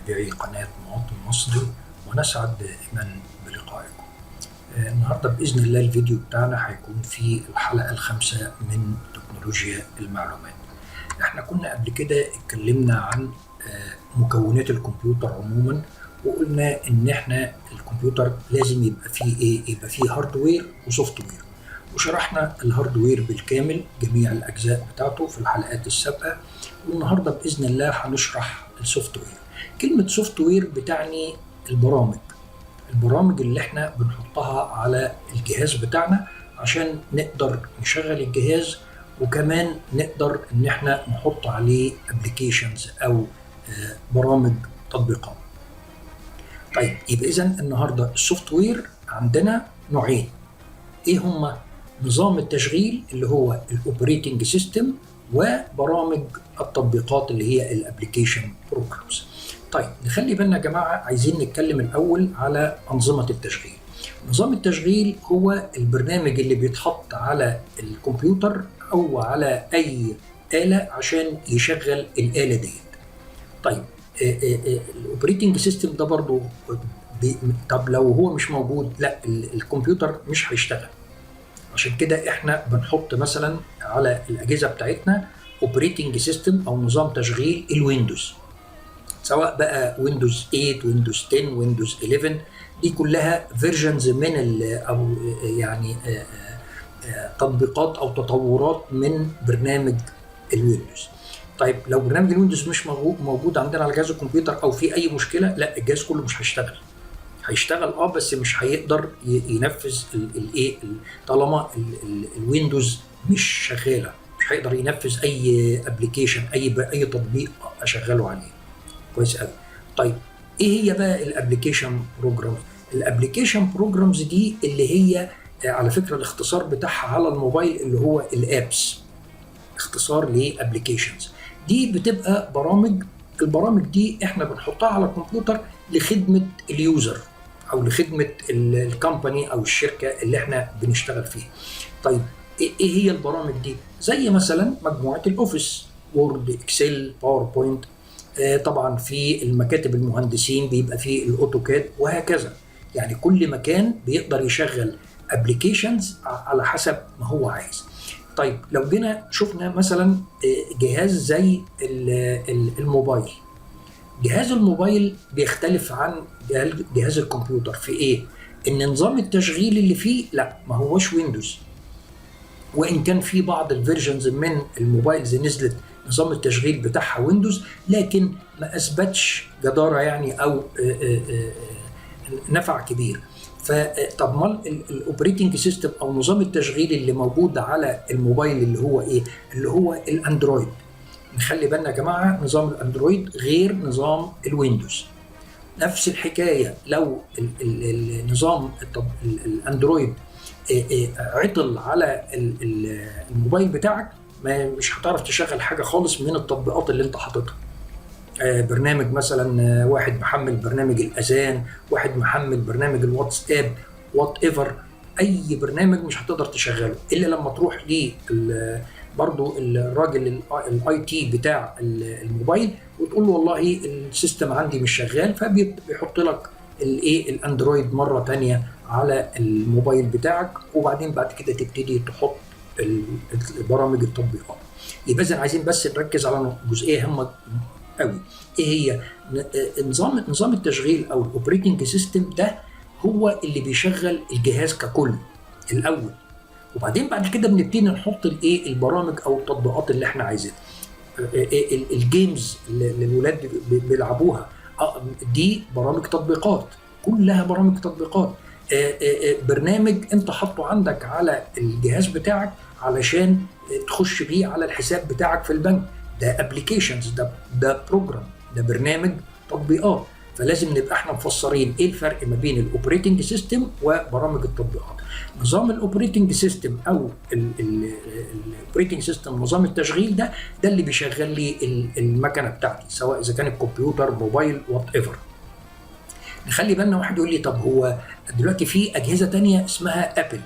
متابعي قناة مواطن مصري، ونسعد دائما بلقائكم. النهاردة بإذن الله الفيديو بتاعنا هيكون في الحلقة الخامسة من تكنولوجيا المعلومات. احنا كنا قبل كده اتكلمنا عن مكونات الكمبيوتر عموما، وقلنا ان احنا الكمبيوتر لازم يبقى فيه ايه؟ يبقى فيه هاردوير وسوفت وير، وشرحنا الهاردوير بالكامل جميع الاجزاء بتاعته في الحلقات السابقه. والنهارده باذن الله هنشرح السوفت وير. كلمه سوفت وير بتعني البرامج اللي احنا بنحطها على الجهاز بتاعنا عشان نقدر نشغل الجهاز، وكمان نقدر ان احنا نحط عليه ابلكيشنز او برامج تطبيقات. طيب يبقى اذا النهارده السوفت وير عندنا نوعين، ايه هما؟ نظام التشغيل اللي هو الاوبريتنج سيستم، وبرامج التطبيقات اللي هي الابلكيشن بروجرامز. طيب نخلي بالنا يا جماعه، عايزين نتكلم الاول على انظمه التشغيل. نظام التشغيل هو البرنامج اللي بيتحط على الكمبيوتر او على اي آلة عشان يشغل الآلة ديت. طيب الاوبريتنج سيستم ده برضو طب لو هو مش موجود، لا الكمبيوتر مش هيشتغل. عشان كده احنا بنحط مثلا على الاجهزه بتاعتنا اوبريتنج سيستم او نظام تشغيل الويندوز، سواء بقى ويندوز 8 ويندوز 10 ويندوز 11، دي كلها فيرجنز من او يعني تطبيقات او تطورات من برنامج الويندوز. طيب لو برنامج الويندوز مش موجود عندنا على جهاز الكمبيوتر او في اي مشكله، لا الجهاز كله مش هيشتغل بس مش هيقدر ينفذ الايه طالما الويندوز مش شغاله، مش هيقدر ينفذ اي ابلكيشن اي تطبيق اشغله عليه. كويس قوي. طيب ايه هي بقى الابلكيشن بروجرامز؟ الابلكيشن بروجرامز دي اللي هي على فكره الاختصار بتاعها على الموبايل اللي هو الابس، اختصار لابلكيشنز. دي بتبقى البرامج دي احنا بنحطها على الكمبيوتر لخدمه اليوزر او لخدمه الكومباني او الشركه اللي احنا بنشتغل فيها. طيب ايه هي البرامج دي؟ زي مثلا مجموعه الاوفيس، وورد، اكسل، باوربوينت. طبعا في المكاتب المهندسين بيبقى فيه الاوتوكاد وهكذا. يعني كل مكان بيقدر يشغل ابلكيشنز على حسب ما هو عايز. طيب لو جينا شفنا مثلا جهاز زي الموبايل، جهاز الموبايل بيختلف عن جهاز الكمبيوتر في ايه؟ ان نظام التشغيل اللي فيه لا ما هوش ويندوز، وان كان في بعض الفيرجنز من الموبايلز نزلت نظام التشغيل بتاعها ويندوز، لكن ما اثبتش جدارة يعني او نفع كبير. فطب مال الاوبريتنج سيستم او نظام التشغيل اللي موجود على الموبايل اللي هو ايه؟ اللي هو الاندرويد. نخلي بالنا يا جماعه، نظام الاندرويد غير نظام الويندوز. نفس الحكايه لو النظام الاندرويد عطل على الموبايل بتاعك، مش هتعرف تشغل حاجه خالص من التطبيقات اللي انت حاططها. برنامج مثلا واحد محمل برنامج الاذان، واحد محمل برنامج الواتساب، وات ايفر، اي برنامج مش هتقدر تشغله الا لما تروح برضو الراجل الاي تي بتاع الموبايل وتقول له والله السيستم عندي مش شغال، فبيحط لك الاندرويد مره ثانيه على الموبايل بتاعك، وبعدين بعد كده تبتدي تحط برامج التطبيقات. يبقى اذا عايزين بس نركز على جزئيه هامه قوي، ايه هي؟ نظام التشغيل او الاوبريتنج سيستم ده هو اللي بيشغل الجهاز ككل الاول، وبعدين بعد كده بنبتدي نحط البرامج او التطبيقات اللي احنا عايزينها. الجيمز اللي الولاد بيلعبوها دي برامج تطبيقات، كلها برامج تطبيقات. برنامج انت حاطه عندك على الجهاز بتاعك علشان تخش بيه على الحساب بتاعك في البنك، ده ابلكيشنز، ده بروجرام، ده برنامج تطبيقات. فلازم نبقى احنا مفسرين ايه الفرق ما بين الاوبريتنج سيستم وبرامج التطبيقات. نظام الاوبريتنج سيستم او الاوبريتنج سيستم، نظام التشغيل ده اللي بيشغل لي المكنه بتاعتي، سواء اذا كان الكمبيوتر، موبايل، وات ايفر. نخلي بالنا، واحد يقول لي طب هو دلوقتي في اجهزه ثانيه اسمها ابل.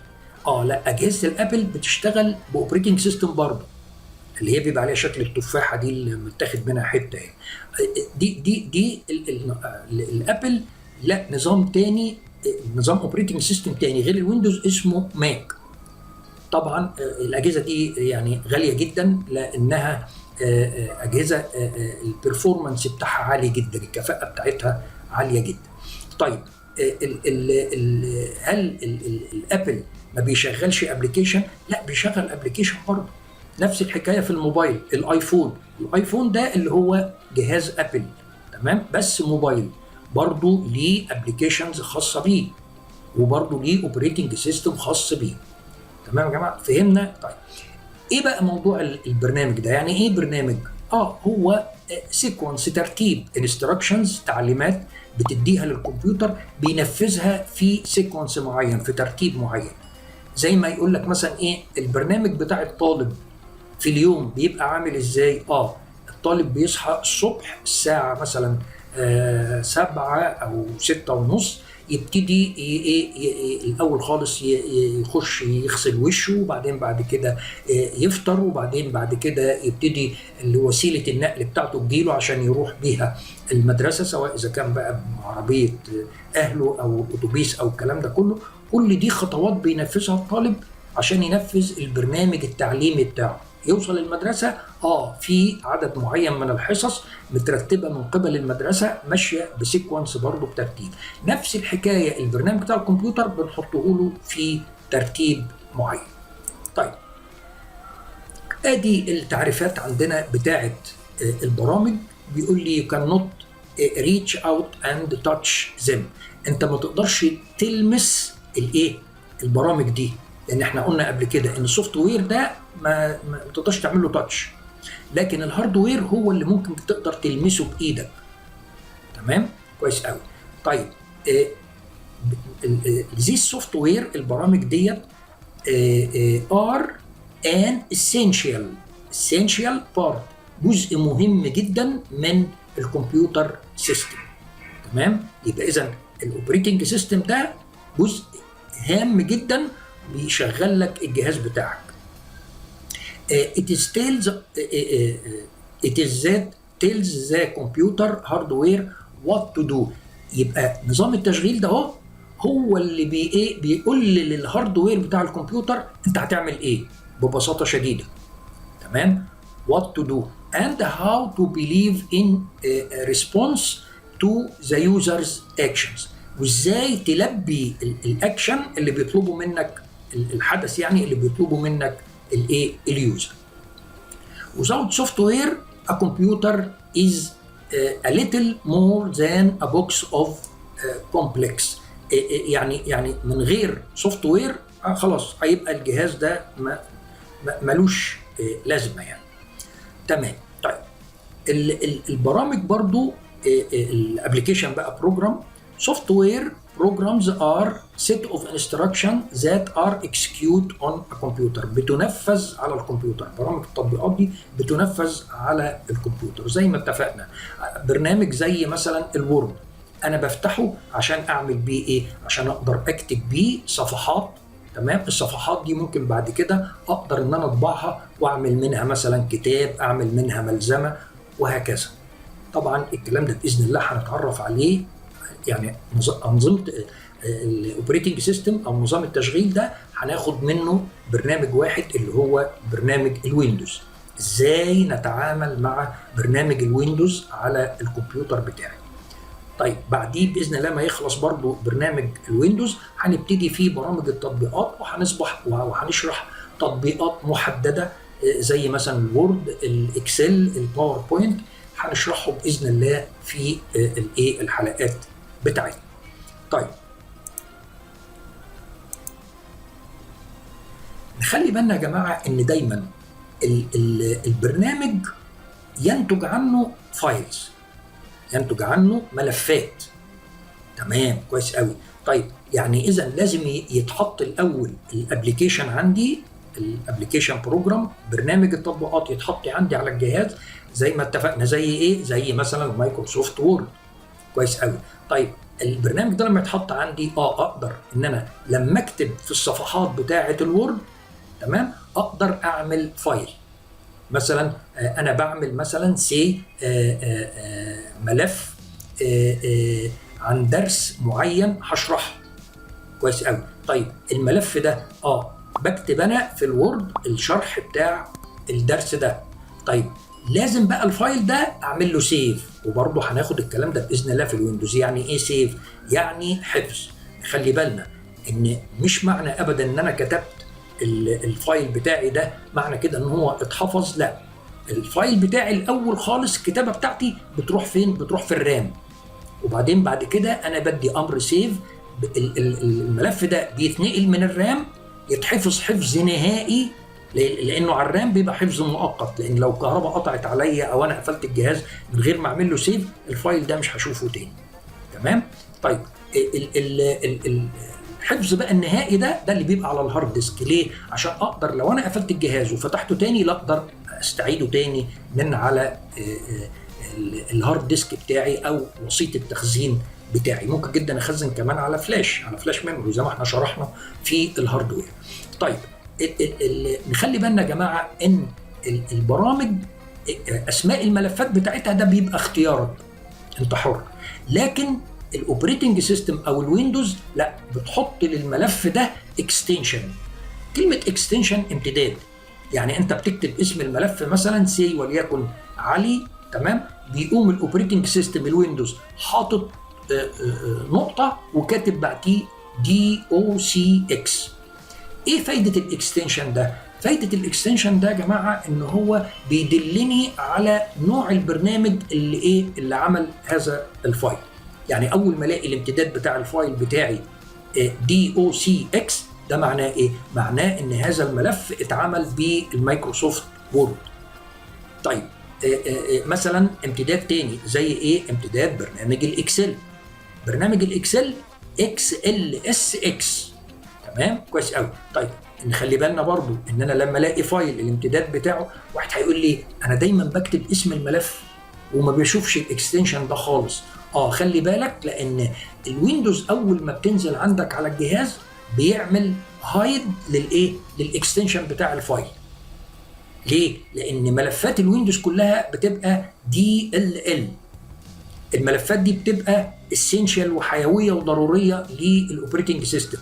لا، اجهزه الابل بتشتغل باوبريتنج سيستم برضه، اللي هي بيبقى عليها شكل التفاحه دي اللي متاخد منها حته يعني. دي الابل لا نظام تاني، نظام اوبريتنج سيستم تاني غير الويندوز اسمه ماك. طبعا الاجهزه دي يعني غاليه جدا لانها اجهزه البرفورمانس بتاعها عالي جدا، الكفاءه بتاعتها عاليه جدا. طيب هل الابل ما بيشغلش ابلكيشن؟ لا بيشغل ابلكيشن برضه. نفس الحكايه في الموبايل. الايفون ده اللي هو جهاز ابل، تمام، بس موبايل برضه ليه ابلكيشنز خاصه بيه، وبرضه ليه اوبريتنج سيستم خاص بيه. تمام يا جماعه، فهمنا؟ طيب ايه بقى موضوع البرنامج ده؟ يعني ايه برنامج؟ هو سيكونس، ترتيب انستراكشنز، تعليمات بتديها للكمبيوتر بينفذها في سيكونس معين، في ترتيب معين. زي ما يقول لك مثلا ايه البرنامج بتاع الطالب في اليوم بيبقى عامل ازاي؟ الطالب بيصحى الصبح الساعه مثلا 7 أو 6:30، يبتدي الاول خالص يخش يغسل وشه، وبعدين بعد كده يفطر، وبعدين بعد كده يبتدي وسيله النقل بتاعته تجيله عشان يروح بيها المدرسه، سواء اذا كان بقى بعربيه اهله او اتوبيس او الكلام ده كله. كل دي خطوات بينفذها الطالب عشان ينفذ البرنامج التعليمي بتاعه. يوصل المدرسة في عدد معين من الحصص مترتبة من قبل المدرسة، ماشية بسيكونس برضه بترتيب. نفس الحكاية البرنامج بتاع الكمبيوتر بنحطه له في ترتيب معين. طيب ادي التعريفات عندنا بتاعة البرامج. بيقول لي you cannot reach out and touch them. انت ما تقدرش تلمس البرامج دي، لان احنا قلنا قبل كده ان السوفت وير ده ما تقدرش تعمل له تاتش، لكن الهاردوير هو اللي ممكن تقدر تلمسه بايدك. تمام، كويس قوي. طيب زي السوفت وير، البرامج ديت ار ان essential part، جزء مهم جدا من الكمبيوتر سيستم. تمام، يبقى اذا الاوبريتنج سيستم ده جزء هام جدا بيشغل لك الجهاز بتاعك. it is that tells the computer hardware what to do. يبقى نظام التشغيل ده هو اللي بيقول للهاردوير بتاع الكمبيوتر انت هتعمل ايه ببساطه شديده. تمام، what to do and how to believe in response to the user's actions، وازاي تلبي الاكشن اللي بيطلبه منك، الحدث يعني اللي بيطلبه منك اليوزر. Without software a computer is a little more than a box of complex. يعني من غير سوفت وير خلاص هيبقى الجهاز ده ملوش لازمه يعني. تمام. طيب البرامج برضو الابلكيشن بقى بروجرام. software programs are set of instructions that are executed on a computer، بتنفذ على الكمبيوتر. برامج التطبيقات دي بتنفذ على الكمبيوتر زي ما اتفقنا. برنامج زي مثلا الوورد انا بفتحه عشان اعمل بيه ايه؟ عشان اقدر اكتب بيه صفحات. تمام، الصفحات دي ممكن بعد كده اقدر ان انا اطبعها واعمل منها مثلا كتاب، اعمل منها ملزمه وهكذا. طبعا الكلام ده باذن الله هنتعرف عليه، يعني انظمه الاوبريتنج سيستم او نظام التشغيل ده هناخد منه برنامج واحد اللي هو برنامج الويندوز. ازاي نتعامل مع برنامج الويندوز على الكمبيوتر بتاعي. طيب بعديه باذن الله ما يخلص برضو برنامج الويندوز هنبتدي فيه برامج التطبيقات، وهنشرح تطبيقات محدده زي مثلا الوورد، الاكسل، الباوربوينت، هنشرحه باذن الله في الحلقات بتاعتنا. طيب نخلي بالنا يا جماعه ان دايما البرنامج ينتج عنه فايلز، ينتج عنه ملفات. تمام، كويس قوي. طيب يعني اذا لازم يتحط الاول الابلكيشن عندي، الابلكيشن بروجرام، برنامج التطبيقات يتحط عندي على الجهاز زي ما اتفقنا. زي ايه؟ زي مثلا مايكروسوفت وورد. كويس قوي. طيب البرنامج ده لما يتحط عندي اقدر ان انا لما اكتب في الصفحات بتاعه الوورد، تمام، اقدر اعمل فايل. مثلا انا بعمل مثلا ملف عن درس معين هشرحه كويس قوي. طيب الملف ده بكتب انا في الوورد الشرح بتاع الدرس ده. طيب لازم بقى الفايل ده اعمل له سيف، وبرضه هناخد الكلام ده باذن الله في الويندوز. يعني ايه سيف؟ يعني حفظ. خلي بالنا ان مش معنى ابدا ان انا كتبت الفايل بتاعي ده معنى كده ان هو اتحفظ. لا، الفايل بتاعي الاول خالص الكتابه بتاعتي بتروح فين؟ بتروح في الرام، وبعدين بعد كده انا بدي امر سيف. الملف ده بيتنقل من الرام يتحفظ حفظ نهائي، لانه على الرام بيبقى حفظ مؤقت، لان لو الكهرباء قطعت عليا او انا قفلت الجهاز من غير ما اعمل له سيف الفايل ده مش هشوفه تاني. تمام؟ طيب الحفظ بقى النهائي ده اللي بيبقى على الهارد ديسك. ليه؟ عشان اقدر لو انا قفلت الجهاز وفتحته تاني لا اقدر استعيده تاني من على الهارد ديسك بتاعي او وسيط التخزين بتاعي. ممكن جدا اخزن كمان على فلاش ميموري زي ما احنا شرحنا في الهاردوير. طيب نخلي بالنا يا جماعه ان البرامج اسماء الملفات بتاعتها ده بيبقى اختيارك انت حر، لكن الاوبريتنج سيستم او الويندوز لا، بتحط للملف ده اكستنشن. كلمه اكستنشن امتداد، يعني انت بتكتب اسم الملف مثلا سي وليكن علي، تمام؟ بيقوم الاوبريتنج سيستم الويندوز حاطط نقطه وكاتب بعديه DOCX. ايه فايده الاكستنشن ده؟ فايده الاكستنشن ده يا جماعه ان هو بيدلني على نوع البرنامج اللي عمل هذا الفايل. يعني اول ما الاقي الامتداد بتاع الفايل بتاعي DOCX ده معناه ايه؟ معناه ان هذا الملف اتعمل بالمايكروسوفت وورد. طيب مثلا امتداد تاني زي ايه؟ امتداد برنامج الاكسل. برنامج الاكسل XLSX. تمام؟ كويس قوي. طيب نخلي بالنا برضو ان انا لما الاقي فايل الامتداد بتاعه، واحد هيقول لي انا دايما بكتب اسم الملف وما بيشوفش الاكستنشن ده خالص. خلي بالك، لان الويندوز اول ما بتنزل عندك على الجهاز بيعمل هايد للاكستنشن بتاع الفايل. ليه؟ لان ملفات الويندوز كلها بتبقى DLL. الملفات دي بتبقى اسينشال وحيويه وضروريه للاوبريتنج سيستم،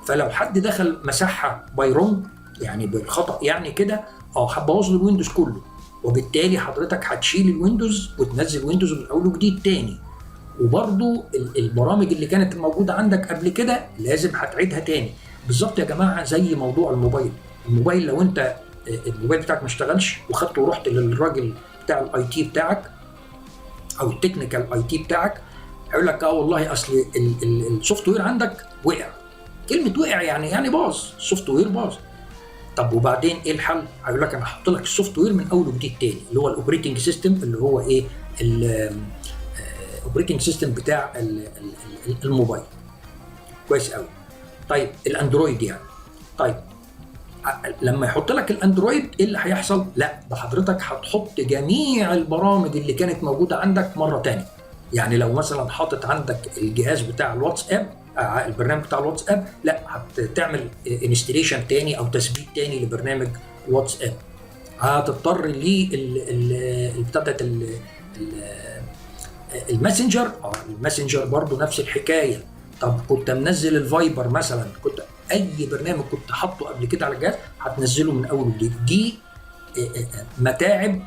فلو حد دخل مسحها باي رونج يعني بالخطا يعني كده هتبوظ له الويندوز كله، وبالتالي حضرتك هتشيل الويندوز وتنزل ويندوز من اول وجديد تاني. وبرضو البرامج اللي كانت موجوده عندك قبل كده لازم هتعيدها تاني. بالظبط يا جماعه زي موضوع الموبايل لو انت الموبايل بتاعك ما اشتغلش وخدته ورحت للراجل بتاع الاي تي بتاعك او التكنيكال اي تي بتاعك، هيقول لك والله اصل السوفت وير عندك وقع. كلمه وقع يعني باظ، السوفت وير باظ. طب وبعدين ايه الحل؟ هيقول لك انا هحط لك السوفت وير من اول وجديد تاني، اللي هو الاوبريتنج سيستم اللي هو ايه؟ الاوبريتنج سيستم بتاع الموبايل. كويس قوي. طيب الاندرويد يعني، طيب لما يحط لك الاندرويد ايه اللي هيحصل؟ لا، ده حضرتك هتحط جميع البرامج اللي كانت موجوده عندك مره تانية. يعني لو مثلا حاطط عندك الجهاز بتاع الواتساب، البرنامج بتاع الواتساب، لا هتعمل انستليشن تاني او تثبيت تاني لبرنامج الواتساب. هتضطر بتاعت الماسنجر، الماسنجر برضو نفس الحكايه. طب كنت منزل الفايبر مثلا، كنت اي برنامج كنت حاطه قبل كده على الجهاز هتنزله من اول وجديد. دي متاعب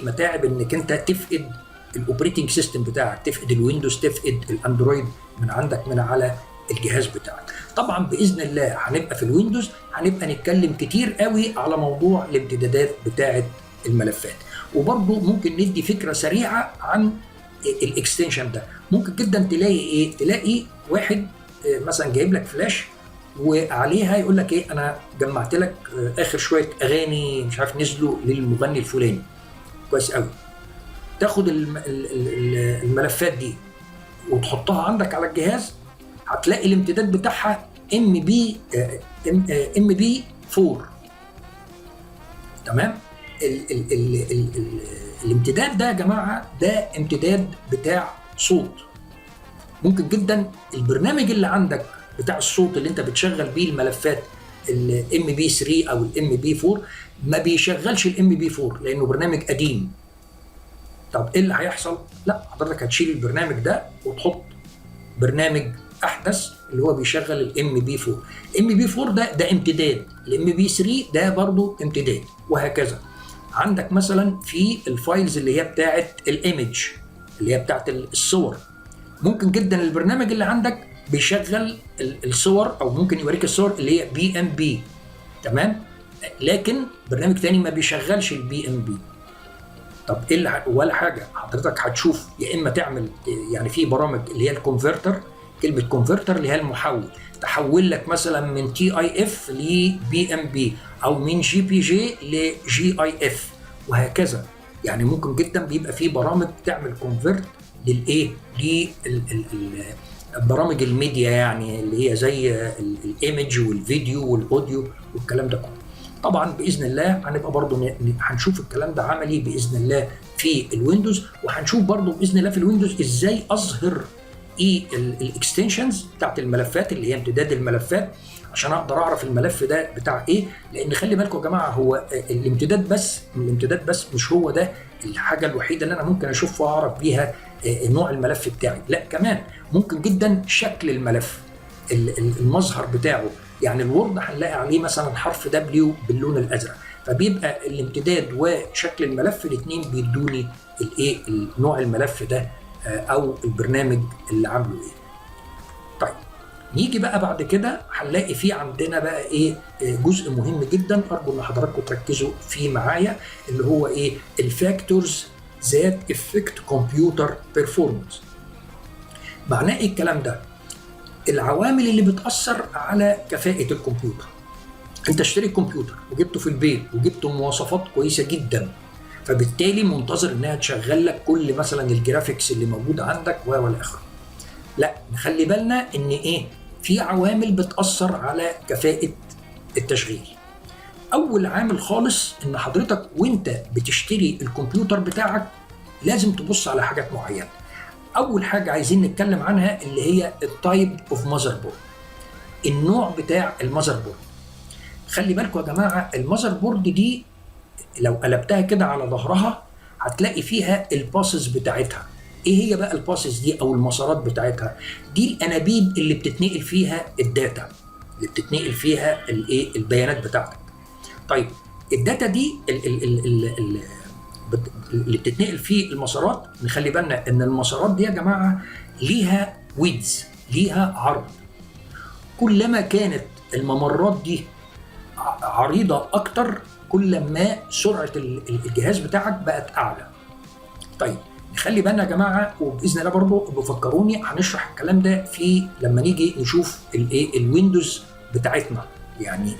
متاعب انك انت تفقد الاوبريتنج سيستم بتاعك، تفقد الويندوز، تفقد الاندرويد من عندك من على الجهاز بتاعك. طبعا باذن الله هنبقى في الويندوز هنبقى نتكلم كتير قوي على موضوع الامتدادات بتاعه الملفات، وبرضه ممكن ندي فكره سريعه عن الاكستنشن ده. ممكن جدا تلاقي واحد مثلا جايب لك فلاش وعليها يقول لك ايه، انا جمعت لك اخر شويه اغاني مش عارف نزلوا للمغني الفلاني. كويس قوي. تاخد الملفات دي وتحطها عندك على الجهاز، هتلاقي الامتداد بتاعها MP4. تمام؟ الامتداد ده يا جماعه ده امتداد بتاع صوت. ممكن جدا البرنامج اللي عندك بتاع الصوت اللي انت بتشغل بيه الملفات MP3 او MP4 ما بيشغلش الام بي 4 لانه برنامج قديم. طب ايه اللي هيحصل؟ لا، حضرتك هتشيل البرنامج ده وتحط برنامج احدث اللي هو بيشغل الام بي 4. الام بي 4 ده امتداد، الام بي 3 ده برضه امتداد، وهكذا. عندك مثلا في الفايلز اللي هي بتاعه الايمج، اللي هي بتاعه الصور، ممكن جدا البرنامج اللي عندك بيشغل الصور، او ممكن يوريك الصور اللي هي بي ام بي، تمام، لكن برنامج تاني ما بيشغلش البي ام بي. طب ايه اللي ولا حاجه، حضرتك هتشوف يا اما تعمل يعني في برامج اللي هي الكونفرتر، كلمه كونفرتر اللي هي المحول، تحول لك مثلا من تي اي اف لبي ام بي، او من جي بي جي لجي اي اف، وهكذا. يعني ممكن جدا بيبقى في برامج تعمل كونفرت للايه، برامج الميديا، يعني اللي هي زي الايمج والفيديو والاوديو والكلام ده كله. طبعا باذن الله هنبقى برضو هنشوف الكلام ده عملي باذن الله في الويندوز، وهنشوف برضو باذن الله في الويندوز ازاي اظهر الاكستنشنز بتاعت الملفات اللي هي امتداد الملفات، عشان اقدر اعرف الملف ده بتاع ايه. لان خلي بالكم يا جماعه، هو الامتداد بس مش هو ده الحاجه الوحيده اللي انا ممكن اشوف واعرف بيها نوع الملف بتاعي، لا كمان ممكن جدا شكل الملف، المظهر بتاعه. يعني الوورد هنلاقي عليه مثلا حرف دبليو باللون الازرق، فبيبقى الامتداد وشكل الملف الاثنين بيدوني الايه، نوع الملف ده او البرنامج اللي عامله ايه. طيب نيجي بقى بعد كده هنلاقي في عندنا بقى ايه، جزء مهم جدا ارجو ان حضراتكم تركزوا فيه معايا، اللي هو ايه، الفاكتورز ذات افكت كمبيوتر بيرفورمانس. معناه ايه الكلام ده؟ العوامل اللي بتأثر على كفاءة الكمبيوتر. انت اشتري كمبيوتر وجبته في البيت وجبته مواصفات كويسة جدا، فبالتالي منتظر انها تشغل لك كل مثلا الجرافيكس اللي موجود عندك والى اخره. لا، نخلي بالنا ان ايه، في عوامل بتأثر على كفاءة التشغيل. اول عامل خالص ان حضرتك وانت بتشتري الكمبيوتر بتاعك لازم تبص على حاجات معينة. اول حاجه عايزين نتكلم عنها اللي هي التايب اوف ماذر بورد، النوع بتاع الماذر بورد. خلي بالكم يا جماعه، الماذر بورد دي لو قلبتها كده على ظهرها هتلاقي فيها الباسز بتاعتها. ايه هي بقى الباسز دي او المسارات بتاعتها؟ دي الانابيب اللي بتتنقل فيها الداتا، اللي بتتنقل فيها الايه، البيانات بتاعتك. طيب الداتا دي اللي بتتنقل فيه المسارات، نخلي بالنا ان المسارات دي يا جماعه ليها ويدز، ليها عرض. كلما كانت الممرات دي عريضه اكتر كل ما سرعه الجهاز بتاعك بقت اعلى. طيب نخلي بالنا يا جماعه، وباذن الله برضو بفكروني هنشرح الكلام ده في لما نيجي نشوف الايه، الويندوز بتاعتنا، يعني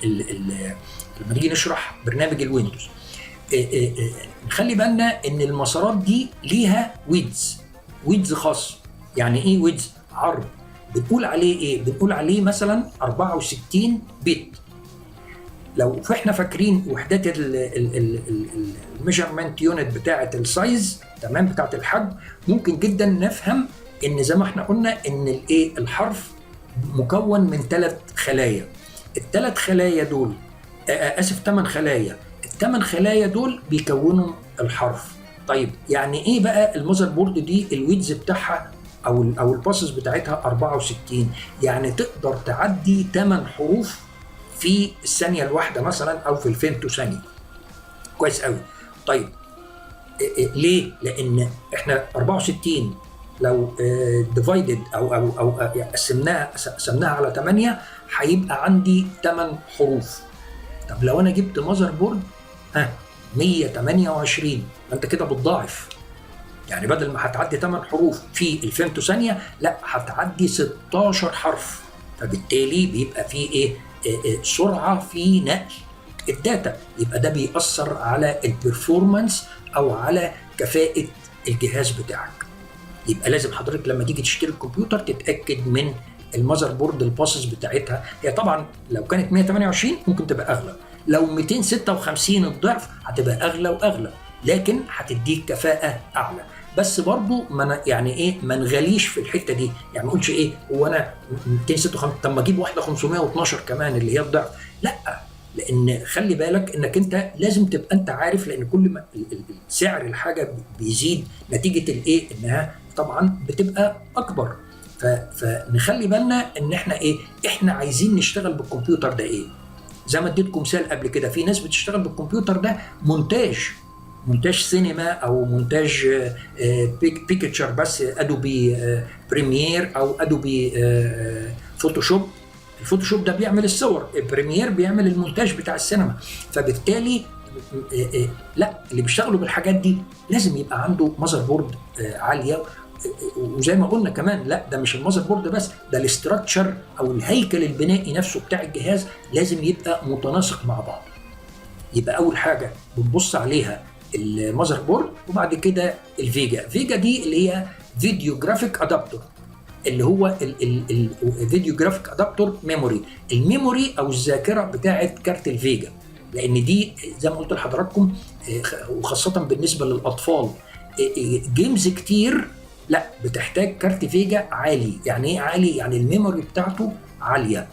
لما نيجي نشرح برنامج الويندوز. نخلي بالنا ان المسارات دي ليها ويدز خاص. يعني ايه ويدز؟ عرض. بنقول عليه ايه؟ بنقول عليه مثلا 64 بت. لو احنا فاكرين وحدات الميجرمنت يونت بتاعه السايز، تمام، بتاعه الحجم، ممكن جدا نفهم ان زي ما احنا قلنا ان الايه، الحرف مكون من 3 خلايا. ال3 خلايا دول، اسف 8 خلايا، ال8 خلايا دول بيكونوا الحرف. طيب يعني ايه بقى المذر بورد دي الويدز بتاعها او الباسز بتاعتها 64؟ يعني تقدر تعدي 8 حروف في الثانيه الواحده مثلا، او في الفيمتو ثانيه. كويس قوي. طيب ليه؟ لان احنا 64 لو ديفايدد او قسمناها على 8 هيبقى عندي 8 حروف. طب لو انا جبت ماذر بورد 128، انت كده بتضاعف. يعني بدل ما هتعدي 8 حروف في الفيمتو ثانيه، لا هتعدي 16 حرف. فبالتالي بيبقى في ايه، سرعه في نقل الداتا. يبقى ده بيأثر على البرفورمانس او على كفاءه الجهاز بتاعك. يبقى لازم حضرتك لما تيجي تشتري الكمبيوتر تتاكد من المذر بورد الباسز بتاعتها. هي طبعا لو كانت 128 ممكن تبقى اغلى، لو 256 الضعف هتبقى اغلى واغلى، لكن هتديك كفاءه اعلى. بس برضو يعني ايه، ما نغليش في الحته دي. يعني ما نقولش ايه، هو انا 256 طب ما اجيب واحده 512 كمان اللي هي الضعف. لا، لان خلي بالك انك انت لازم تبقى انت عارف، لان كل ما سعر الحاجه بيزيد نتيجه الايه، انها طبعا بتبقى اكبر. فنخلي بالنا ان احنا ايه، احنا عايزين نشتغل بالكمبيوتر ده ايه. زي ما اديتكم مثال قبل كده، في ناس بتشتغل بالكمبيوتر ده مونتاج سينما او مونتاج بيكتشر، بس ادوبي بريمير او ادوبي فوتوشوب. الفوتوشوب ده بيعمل الصور، بريمير بيعمل المونتاج بتاع السينما. فبالتالي لا، اللي بيشتغلوا بالحاجات دي لازم يبقى عنده ماذر بورد عاليه. وزي ما قلنا كمان، لا ده مش الماذر بورد بس، ده الاستراكشر او الهيكل البنائي نفسه بتاع الجهاز لازم يبقى متناسق مع بعض. يبقى اول حاجه بنبص عليها الماذر بورد، وبعد كده الفيجا. فيجا دي اللي هي فيديو جرافيك ادابتور، اللي هو الفيديو جرافيك ادابتور ميموري، الميموري او الذاكره بتاعه كارت الفيجا. لان دي زي ما قلت لحضراتكم، وخاصه بالنسبه للاطفال، جيمز كتير لا بتحتاج كارت فيجا عالي. يعني ايه عالي؟ يعني الميموري بتاعته عاليه.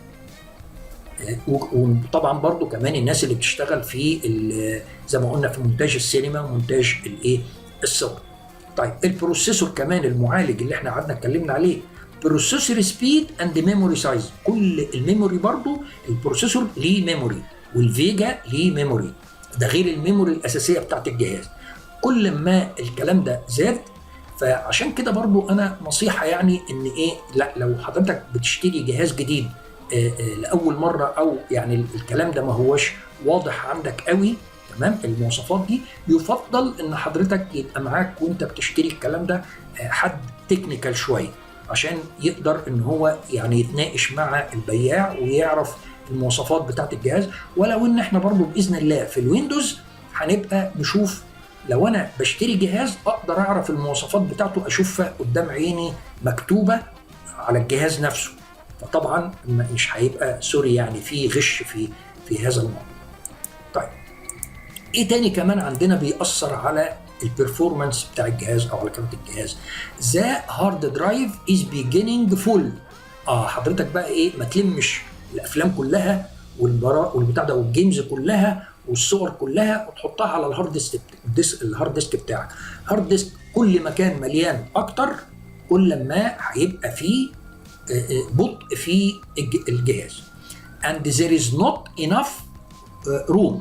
وطبعا برضو كمان الناس اللي بتشتغل في زي ما قلنا في مونتاج السينما ومونتاج الايه، الصور. طيب البروسيسور كمان، المعالج اللي احنا قعدنا اتكلمنا عليه، بروسيسور سبيد اند ميموري سايز. كل الميموري برضو، البروسيسور ليه ميموري والفيجا ليه ميموري، ده غير الميموري الاساسيه بتاعت الجهاز. كل ما الكلام ده زاد، فعشان كده برضو انا نصيحه يعني ان ايه، لا لو حضرتك بتشتري جهاز جديد لاول مره، او يعني الكلام ده ما هوش واضح عندك قوي تمام المواصفات دي، يفضل ان حضرتك يبقى معاك وانت بتشتري الكلام ده حد تكنيكال شويه، عشان يقدر ان هو يعني يتناقش مع البياع ويعرف المواصفات بتاعت الجهاز. ولو ان احنا برضو باذن الله في الويندوز هنبقى نشوف، لو انا بشتري جهاز اقدر اعرف المواصفات بتاعته، اشوفها قدام عيني مكتوبه على الجهاز نفسه. فطبعا مش هيبقى سوري يعني في غش في هذا الموضوع. طيب ايه تاني كمان عندنا بيأثر على البرفورمانس بتاع الجهاز او على كارت الجهاز؟ ذا هارد درايف از بيجيننج فول. حضرتك بقى ايه، ما تلمش الافلام كلها والبتاع ده والجيمز كلها والصور كلها وتحطها على الهارد ديسك بتاعك. هارد ديسك كل ما كان مليان اكتر، كل ما هيبقى فيه بطء في الجهاز. and there is not enough room،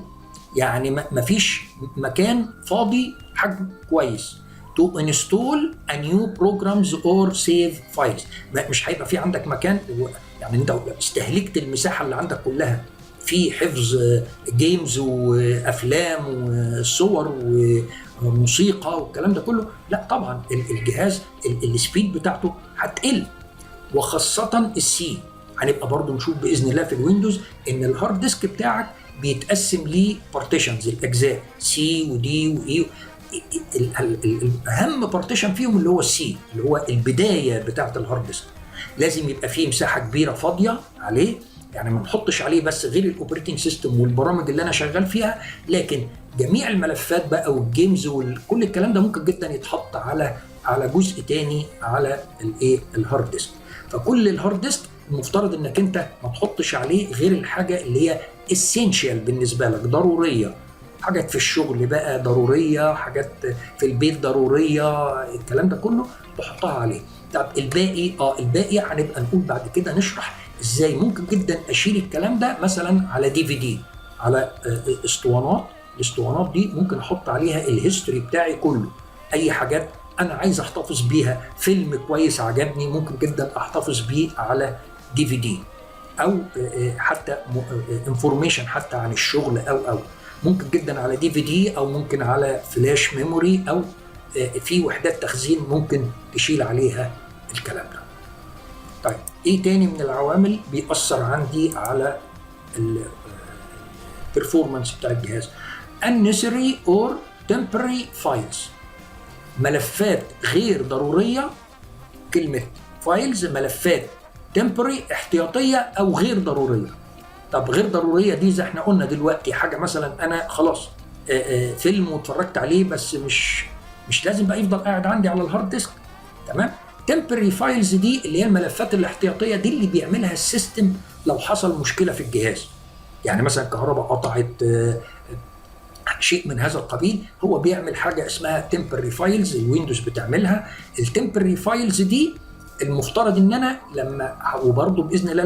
يعني ما فيش مكان فاضي حجم كويس to install a new programs or save files. مش هيبقى في عندك مكان، يعني انت استهلكت المساحه اللي عندك كلها في حفظ جيمز وافلام وصور وموسيقى والكلام ده كله. لا طبعا الجهاز السبيد بتاعته هتقل، وخاصه السي. هنبقى برضو نشوف باذن الله في الويندوز ان الهارد ديسك بتاعك بيتقسم لبارتيشنز، الاجزاء سي ودي واي. الاهم بارتيشن فيهم اللي هو السي، اللي هو البدايه بتاعه الهارد ديسك. لازم يبقى فيه مساحه كبيره فاضيه عليه، يعني ما نحطش عليه بس غير الاوبريتنج سيستم والبرامج اللي انا شغال فيها، لكن جميع الملفات بقى والجيمز وكل الكلام ده ممكن جدا يتحط على جزء تاني على الايه، الهارد ديسك. فكل الهارد ديسك المفترض انك انت ما تحطش عليه غير الحاجه اللي هي اسينشال بالنسبه لك، ضروريه. حاجات في الشغل بقى ضروريه، حاجات في البيت ضروريه، الكلام ده كله تحطها عليه. طب الباقي هنبقى نقول بعد كده، نشرح ازاي ممكن جدا اشيل الكلام ده مثلا على DVD، على اسطوانات. الاسطوانات دي ممكن احط عليها الهيستوري بتاعي كله، اي حاجات انا عايز احتفظ بيها، فيلم كويس عجبني ممكن جدا احتفظ بيه على DVD، او حتى انفورميشن حتى عن الشغل، او ممكن جدا على DVD، او ممكن على فلاش ميموري، او في وحدات تخزين ممكن تشيل عليها الكلام ده. طيب ايه تاني من العوامل بيأثر عندي على البرفورمانس بتاع الجهاز؟ unnecessary or temporary files، ملفات غير ضرورية. كلمة فايلز ملفات temporary احتياطية او غير ضرورية. طب غير ضرورية دي زي احنا قلنا دلوقتي، حاجة مثلا انا خلاص فيلم واتفرجت عليه بس مش لازم بقى يفضل قاعد عندي على الهارد ديسك، تمام. temporary files دي اللي هي الملفات الاحتياطية دي اللي بيعملها السيستم لو حصل مشكلة في الجهاز. يعني مثلا الكهرباء قطعت، شيء من هذا القبيل، هو بيعمل حاجه اسمها temporary فايلز، الويندوز بتعملها. التمبرري فايلز دي المفترض ان انا لما، وبرضه باذن الله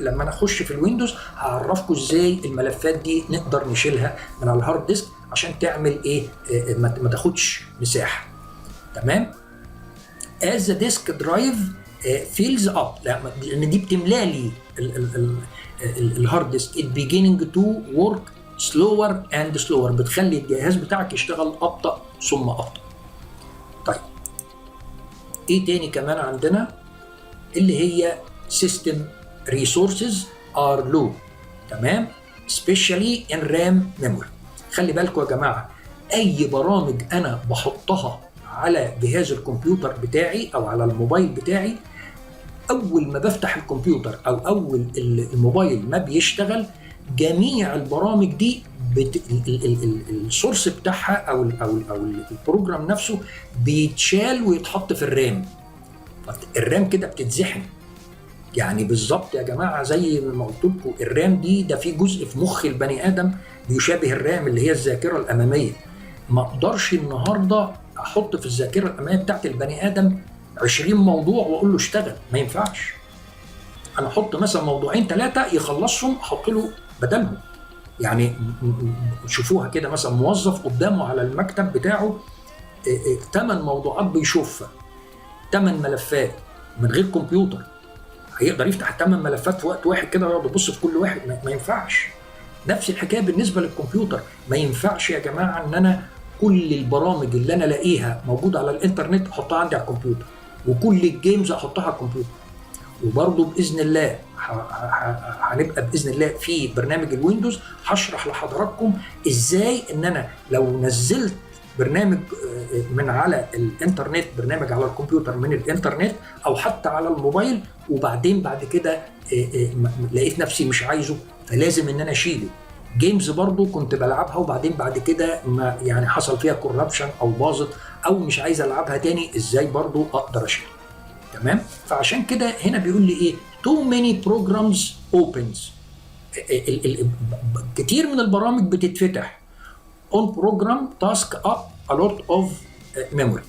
لما انا اخش في الويندوز هعرفكم ازاي الملفات دي نقدر نشيلها من على الهارد ديسك عشان تعمل ايه، ما تاخدش مساحه. تمام. as the disk drive fills up، لان دي بتملى لي الهارد ديسك it beginning to work slower and slower، بتخلي الجهاز بتاعك يشتغل ابطا ثم ابطا. طيب ايه تاني كمان عندنا؟ اللي هي system resources are low. تمام. especially in RAM memory. خلي بالكم يا جماعه، اي برامج انا بحطها على جهاز الكمبيوتر بتاعي او على الموبايل بتاعي، اول ما بفتح الكمبيوتر او اول الموبايل ما بيشتغل، جميع البرامج دي السورس بتاعها او البروجرام نفسه بيتشال ويتحط في الرام. الرام كده بتتزحم، يعني بالظبط يا جماعه زي ما قلت لكم، الرام ده في جزء في مخ البني ادم بيشابه الرام اللي هي الذاكره الاماميه. ما اقدرش النهارده احط في الذاكره الاماميه بتاعت البني ادم 20 موضوع واقول له اشتغل، ما ينفعش. انا احط مثلا موضوعين 3 يخلصهم احط له بدلهم. يعني شوفوها كده، مثلا موظف قدامه على المكتب بتاعه 8 موضوعات بيشوفها، 8 ملفات من غير كمبيوتر، هيقدر يفتح 8 ملفات في وقت واحد كده ويقعد يبص في كل واحد؟ ما ينفعش. نفس الحكايه بالنسبه للكمبيوتر، ما ينفعش يا جماعه ان انا كل البرامج اللي انا الاقيها موجوده على الانترنت احطها عندي على الكمبيوتر، وكل الجيمز احطها على الكمبيوتر. وبرضه باذن الله هنبقى باذن الله في برنامج الويندوز هشرح لحضراتكم ازاي ان انا لو نزلت برنامج من على الانترنت، برنامج على الكمبيوتر من الانترنت او حتى على الموبايل، وبعدين بعد كده لقيت نفسي مش عايزه فلازم ان انا اشيله. جيمز برضو كنت بلعبها وبعدين بعد كده ما يعني حصل فيها كوربشن او باظت او مش عايز العبها تاني، ازاي برضو اقدر اشيلها. تمام. فعشان كده هنا بيقول لي ايه؟ too many programs opens، كتير من البرامج بتتفتح on program task up a lot of memory.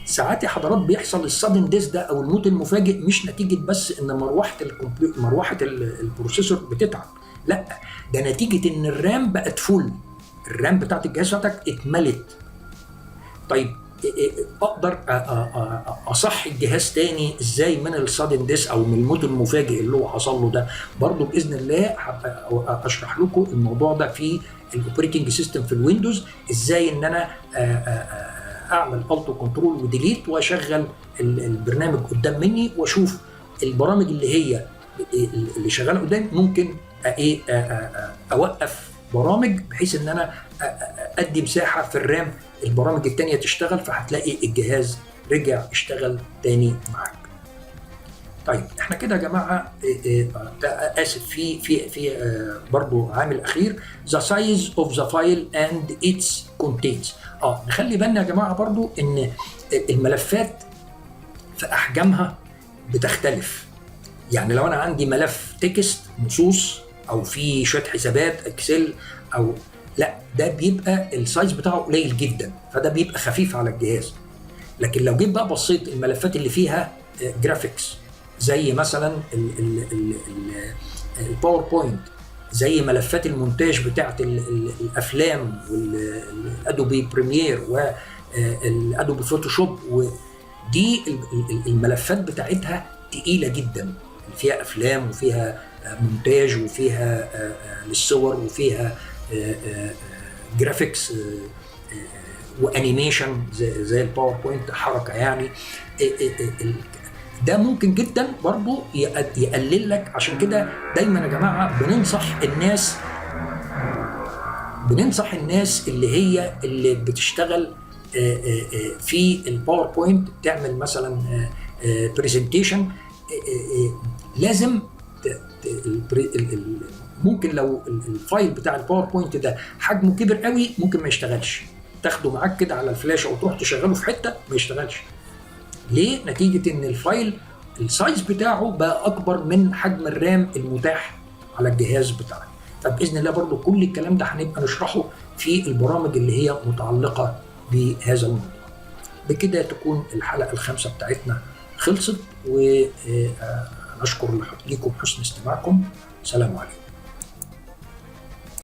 ساعات يا حضرات بيحصل السادن ديس ده او الموت المفاجئ، مش نتيجه بس ان مروحه البروسيسور بتتعب، لا، ده نتيجه ان الرام بقت فول، الرام بتاعت الجهاز بتاعتك اتملت. طيب اقدر اصحي الجهاز تاني ازاي من السادن ديس او من الموت المفاجئ اللي هو حصل له ده؟ برضو باذن الله اشرح لكم الموضوع ده في الاوبريتنج سيستم في الويندوز، ازاي ان انا اعمل الت كنترول وديليت واشغل البرنامج قدام مني واشوف البرامج اللي هي اللي شغاله قدامي، ممكن اوقف برامج بحيث ان انا ادي مساحه في الرام البرامج التانية تشتغل، فهتلاقي الجهاز رجع اشتغل تاني معاك. طيب احنا كده يا جماعه اسف في برضو عامل اخير، the size of the file and its contents. نخلي بالنا يا جماعه برضو ان الملفات في احجامها بتختلف. يعني لو انا عندي ملف تكست نصوص او في شويه حسابات اكسل او لا، ده بيبقى السايز بتاعه قليل جدا، فده بيبقى خفيف على الجهاز. لكن لو جيت بقى بصيت الملفات اللي فيها جرافيكس زي مثلا الباوربوينت، زي ملفات المونتاج بتاعت الافلام والادوبي بريمير والادوبي فوتوشوب، ودي الملفات بتاعتها تقيله جدا، فيها افلام وفيها مونتاج وفيها للصور وفيها جرافيكس وانيميشن زي الباوربوينت حركه يعني. ده ممكن جدا برضو يقلل لك. عشان كده دايما يا جماعه بننصح الناس اللي بتشتغل في الباوربوينت، تعمل مثلا برزنتيشن، لازم ممكن لو الفايل بتاع الباوربوينت ده حجمه كبير قوي ممكن ما يشتغلش، تاخده معاك كده على الفلاشه وتروح تشغله في حته ما يشتغلش. ليه؟ نتيجه ان الفايل السايز بتاعه بقى اكبر من حجم الرام المتاح على الجهاز بتاعك. فباذن الله برضو كل الكلام ده هنبقى نشرحه في البرامج اللي هي متعلقه بهذا الموضوع. بكده تكون الحلقه الخامسه بتاعتنا خلصت، ونشكر لكم حسن استماعكم. سلام عليكم.